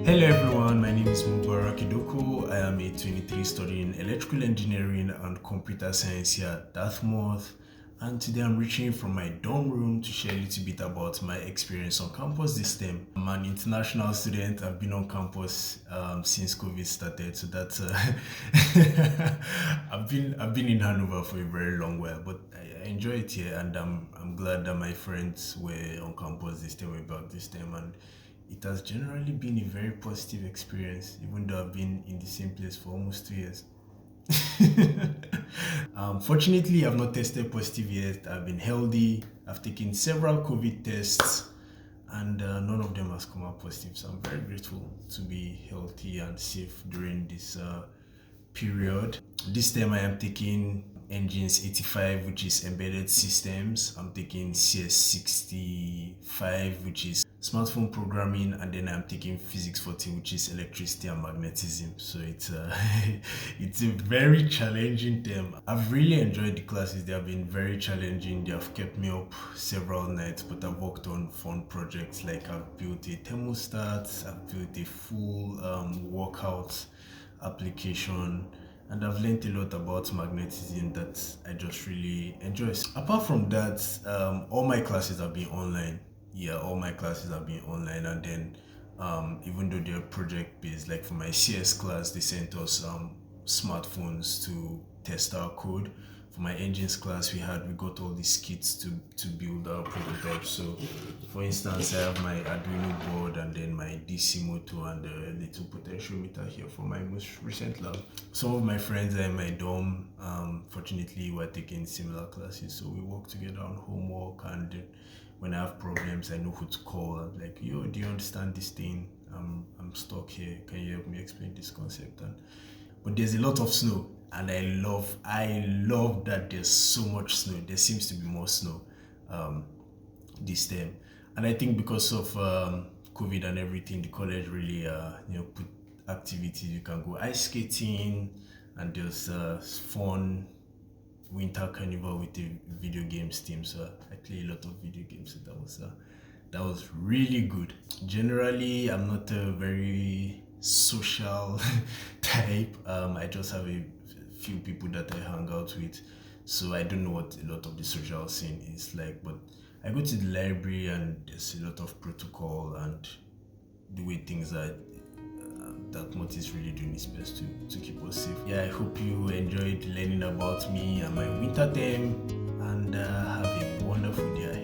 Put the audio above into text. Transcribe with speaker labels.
Speaker 1: Hello everyone, my name is Mubarak Idoko. I am a 23 studying electrical engineering and computer science here at Dartmouth, and today I'm reaching from my dorm room to share a little bit about my experience on campus this term. I'm an international student. I've been on campus since COVID started, so that's I've been in Hanover for a very long while, but I enjoy it here, and I'm glad that my friends were on campus this time, about this time, and it has generally been a very positive experience, even though I've been in the same place for almost 2 years. Fortunately, I've not tested positive yet. I've been healthy. I've taken several COVID tests, and none of them has come out positive. So I'm very grateful to be healthy and safe during this period. This time I am taking Engines 85, which is embedded systems. I'm taking CS 65, which is smartphone programming, and then I'm taking Physics 40, which is electricity and magnetism. So it's it's a very challenging term. I've really enjoyed the classes. They have been very challenging. They have kept me up several nights, but I've worked on fun projects, like I've built a thermostat, I've built a full workout application, and I've learned a lot about magnetism that I just really enjoy. Apart from that, all my classes have been online. Yeah, all my classes have been online, and then even though they're project based, like for my CS class, they sent us smartphones to test our code. For my engines class, we got all these kits to build our prototype. So for instance, I have my Arduino board and then my DC motor and a little potentiometer here for my most recent lab. Some of my friends are in my dorm. Fortunately, we're taking similar classes, so we work together on homework, and when I have problems, I know who to call. I'm like, yo, do you understand this thing? I'm stuck here. Can you help me explain this concept? But there's a lot of snow, and I love that there's so much snow. There seems to be more snow this term, and I think because of COVID and everything, the college really put activities. You can go ice skating, and there's fun winter carnival with the video games team. So I play a lot of video games. So that was really good. Generally, I'm not a very social type. I just have a few people that I hang out with, so I don't know what a lot of the social scene is like. But I go to the library, and there's a lot of protocol, and the way things are. Dartmouth is really doing its best to keep us safe. Yeah, I hope you enjoyed learning about me and my winter term, and have a wonderful day.